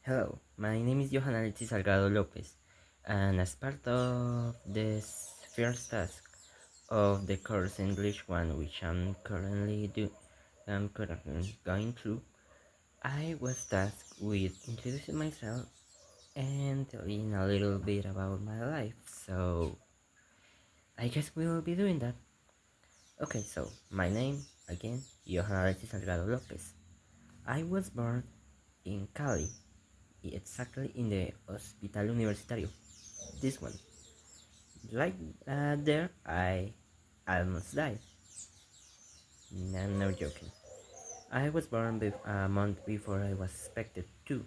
Hello, my name is Alexis Salgado Lopez, and as part of this first task of the course English one, which I'm currently going through, I was tasked with introducing myself and telling a little bit about my life. So I guess we will be doing that. Okay, so my name again, Alexis Salgado Lopez. I was born in Cali, exactly in the Hospital Universitario. This one. Like there, I almost died. No, no joking. I was born a month before I was expected to.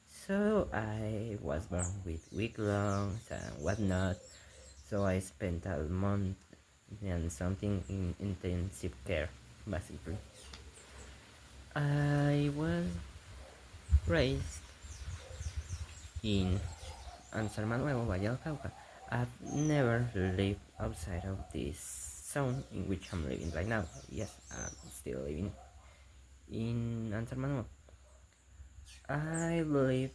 So I was born with weak lungs and whatnot. So I spent a month and something in intensive care, basically. I was raised in San Manuel, Valle del Cauca. I've never lived outside of this zone in which I'm living right now. Yes, I'm still living in San Manuel. I live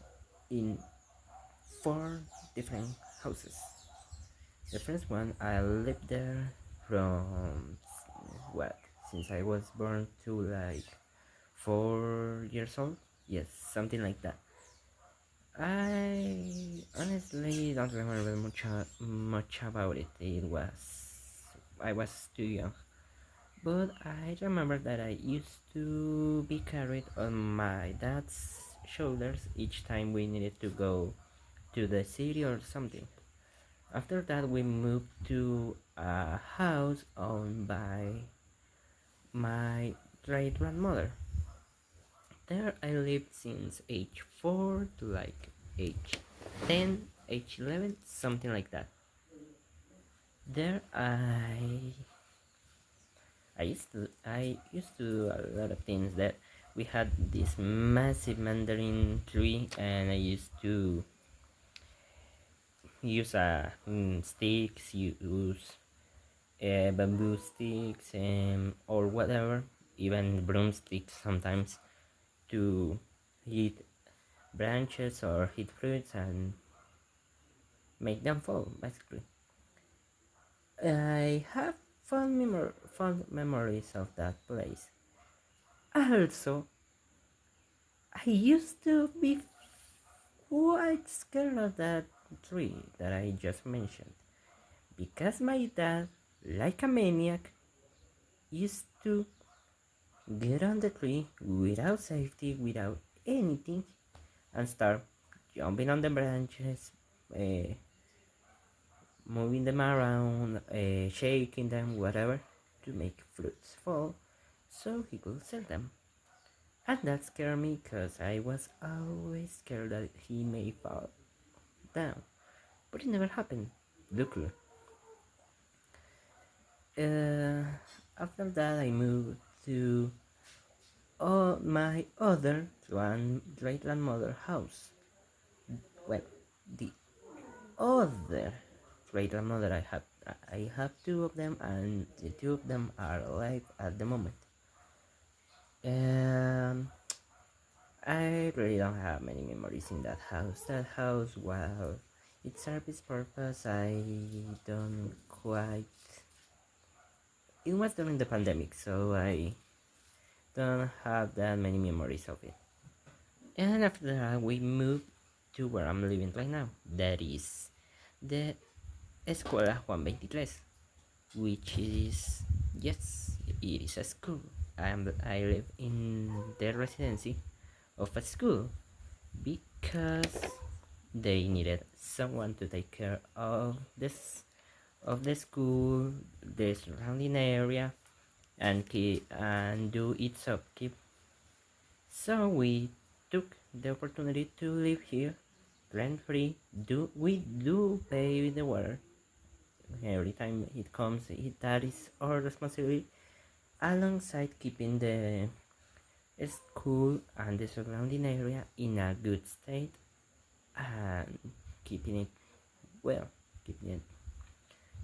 in four different houses. The first one, I lived there from what? Since I was born to like 4 years old? Yes, something like that. I honestly don't remember much about it. I was too young, but I remember that I used to be carried on my dad's shoulders each time we needed to go to the city or something. After that, we moved to a house owned by my great grandmother. There I lived since age 4 to like age 10, age 11, something like that. There I used to do a lot of things. That we had this massive mandarin tree, and I used to use sticks, use bamboo sticks, or whatever, even broomsticks sometimes, to hit branches or hit fruits and make them fall, basically. I have fond memories of that place. Also, I used to be quite scared of that tree that I just mentioned, because my dad, like a maniac, used to get on the tree without safety, without anything, and start jumping on the branches, uh, moving them around, shaking them, whatever, to make fruits fall so he could sell them. And that scared me because I was always scared that he may fall down. But it never happened, luckily. Uh, After that, I moved to my other great grandmother house. Well, the other great grandmother I have two of them, and the two of them are alive at the moment. Um, I really don't have many memories in that house. That house, well, its service purpose, I don't quite. It was during the pandemic, so I don't have that many memories of it. And after that, we moved to where I'm living right now. That is the Escuela Juan 23, which is, yes, it is a school. I live in the residency of a school because they needed someone to take care of the school, the surrounding area, and do its upkeep. So we took the opportunity to live here rent free. We do pay the water every time it comes. That is our responsibility, alongside keeping the school and the surrounding area in a good state, and keeping it well, keeping it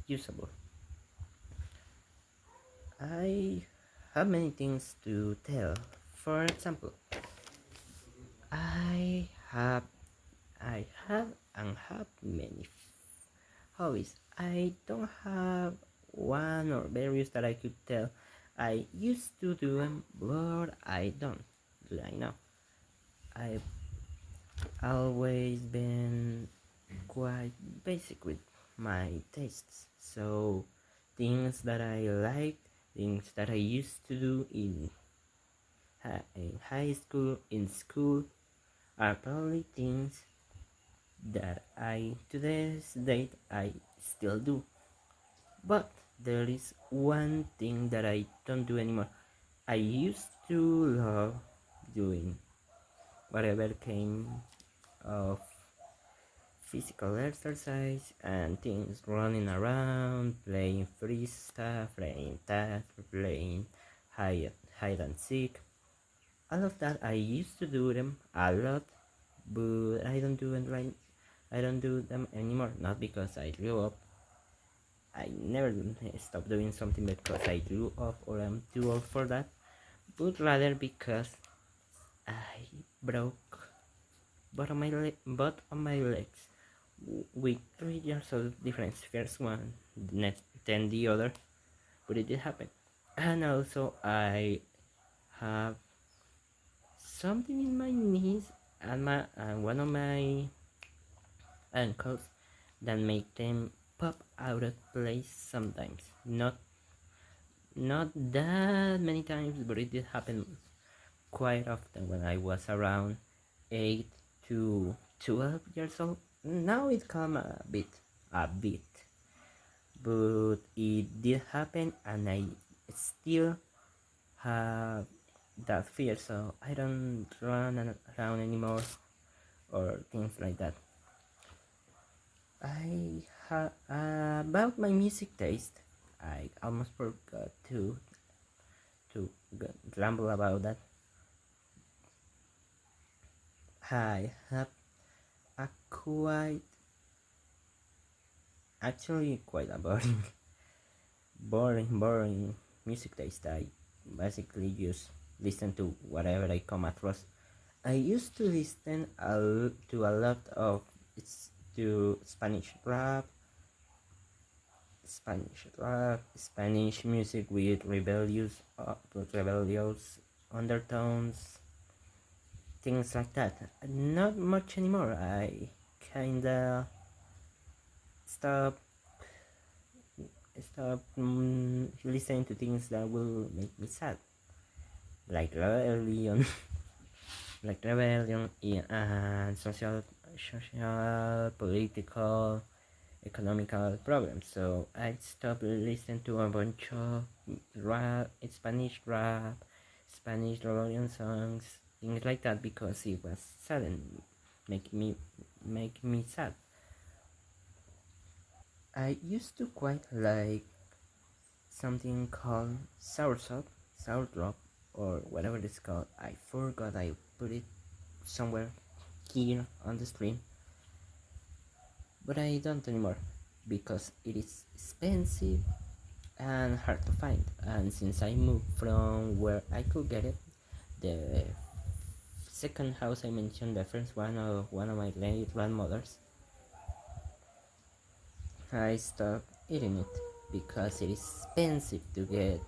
usable. I have many things to tell. For example, I have I have and have many hobbies. I don't have one or various that I could tell. I used to do them, but I don't do right now. I've always been quite basic with my tastes. So things that I like, things that I used to do in high school, in school, are probably things that I to this date I still do. But there is one thing that I don't do anymore. I used to love doing whatever came of physical exercise and things, running around, playing free stuff, playing tag, playing hide and seek. All of that I used to do them a lot, but I don't do it right. I don't do them anymore. Not because I grew up. I never stopped doing something because I grew up or I'm too old for that, but rather because I broke both of my legs with 3 years of difference. First one, then the other, but it did happen. And also, I have something in my knees and one of my ankles that make them pop out of place sometimes. Not that many times, but it did happen quite often when I was around 8 to 12 years old. Now it come a bit, but it did happen, and I still have that fear, so I don't run around anymore or things like that. About my music taste, I almost forgot to ramble about that. I have a quite a boring music taste. I basically just listen to whatever I come across. I used to listen to a lot of to Spanish music with rebellious undertones, things like that. Not much anymore. I kinda stop listening to things that will make me sad, like rebellion, and social, political, economical problems. So I stopped listening to a bunch of rap, Spanish rebellion songs, things like that, because it was sad and make me sad. I used to quite like something called sour drop, or whatever it's called. I forgot I put it somewhere here on the screen, but I don't anymore because it is expensive and hard to find. And since I moved from where I could get it, the second house I mentioned, the first one of my late grandmothers, I stopped eating it because it is expensive to get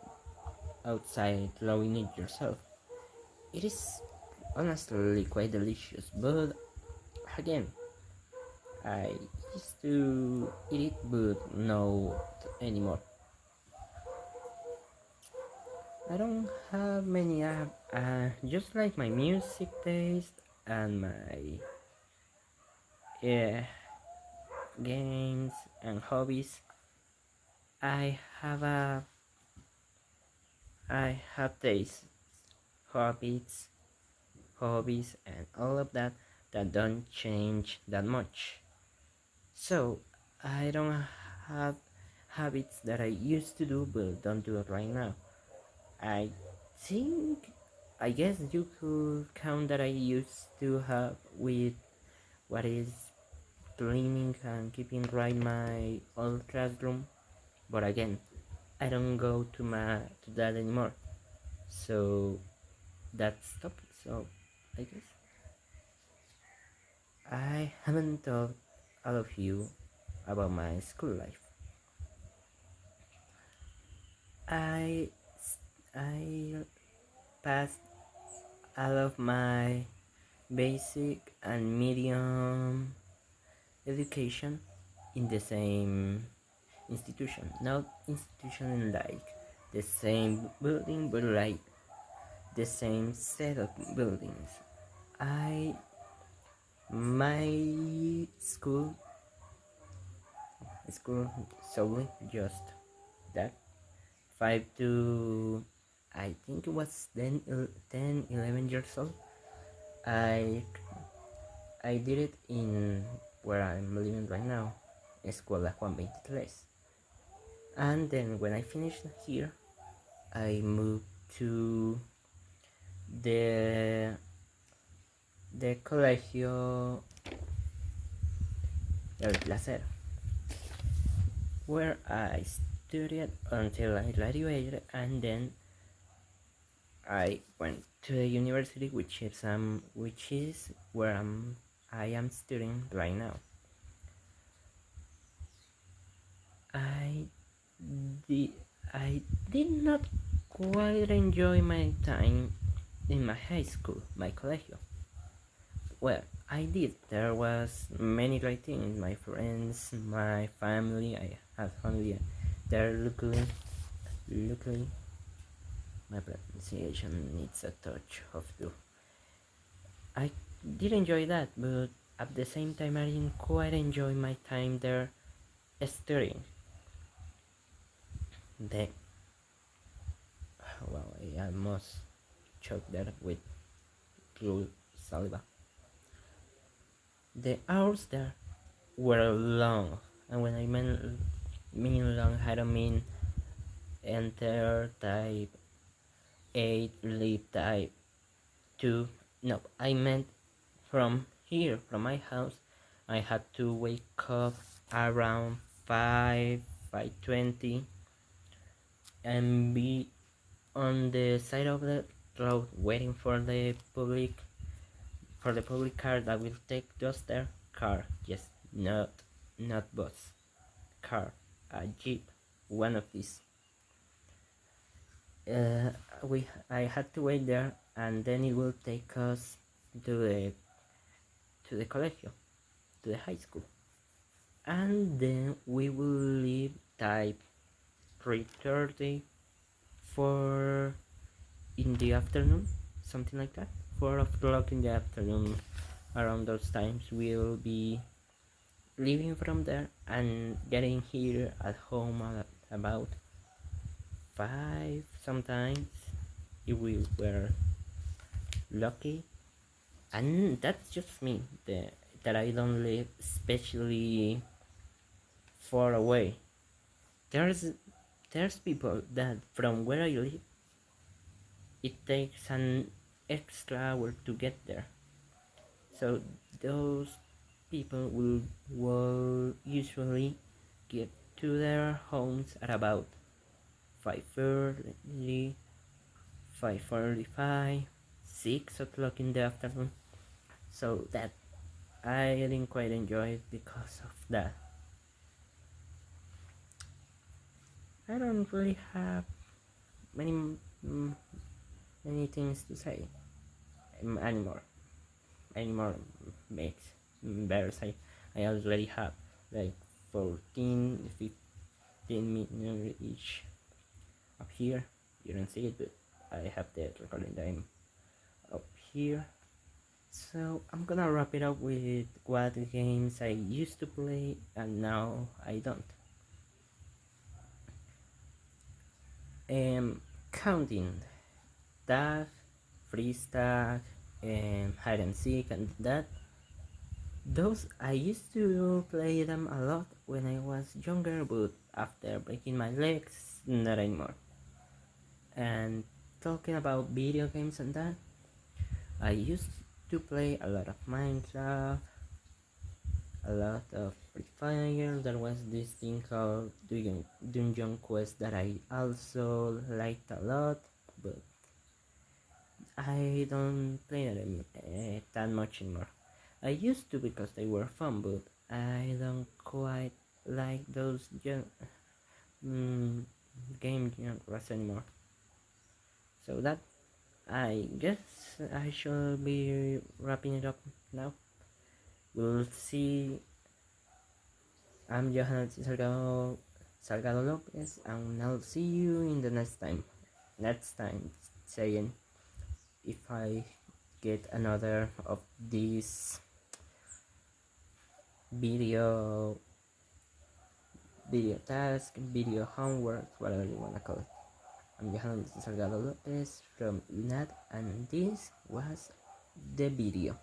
outside growing it yourself. It is honestly quite delicious, but again, I used to eat it, but no anymore. I don't have many just like my music taste and my uh, games and hobbies. I have a I have tastes, hobbies, and all of that don't change that much. So I don't have habits that I used to do but don't do it right now. I think I guess you could count that I used to have with what is cleaning and keeping right my old classroom, but again, I don't go to that anymore. So that stopped. So I guess I haven't told all of you about my school life. I I passed all of my basic and medium education in the same institution. Not institution like the same building, but like the same set of buildings. I my school solely just that 5 to I think it was 11 years old. I I did it in where I'm living right now, Escuela Juan 23. And then when I finished here, I moved to the colegio El Placer, where I studied until I graduated, and then I went to the university, which is where I am studying right now. I did I did not quite enjoy my time in my high school, my colegio. Well, I did. There was many great things. My friends, my family. I had family there. Luckily, my pronunciation needs a touch of do. I did enjoy that, but at the same time, I didn't quite enjoy my time there studying. The well, I almost choked there with blue saliva. The hours there were long, and when I mean long, I don't mean enter type 8, leave type 2. No, I meant from here, from my house, I had to wake up around 5:20, and be on the side of the road waiting for the public car that will take us there. Car, yes, not bus, car, a jeep, one of these. I had to wait there, and then it will take us to the colegio, to the high school, and then we will leave type 3:30 for in the afternoon, something like that. 4 o'clock in the afternoon, around those times we'll be leaving from there and getting here at home at about 5 sometimes if we were lucky. And that's just me, that I don't live especially far away. There's people that from where I live it takes an extra hour to get there. So those people will usually get to their homes at about 5:30, 5:45, 6 o'clock in the afternoon. So that I didn't quite enjoy it because of that. I don't really have many things to say anymore. Makes better. I already have like 14, 15 minutes each up here. You don't see it, but I have the recording time up here. So I'm gonna wrap it up with what games I used to play and now I don't. Counting tag, freeze tag, hide and seek, and that. Those I used to play them a lot when I was younger, but after breaking my legs, not anymore. And talking about video games and that, I used to play a lot of Minecraft, a lot of Free Fire. There was this thing called Dungeon Quest that I also liked a lot, but I don't play them that much anymore. I used to because they were fun, but I don't quite like those mm, game genres anymore. So that I guess I should be wrapping it up now. We'll see. I'm Johan Salgado Lopez, and I'll see you in the next time. Next time, saying if I get another of these video task, video homework, whatever you wanna call it. I'm Johan Salgado Lopez from UNAD, and this was the video.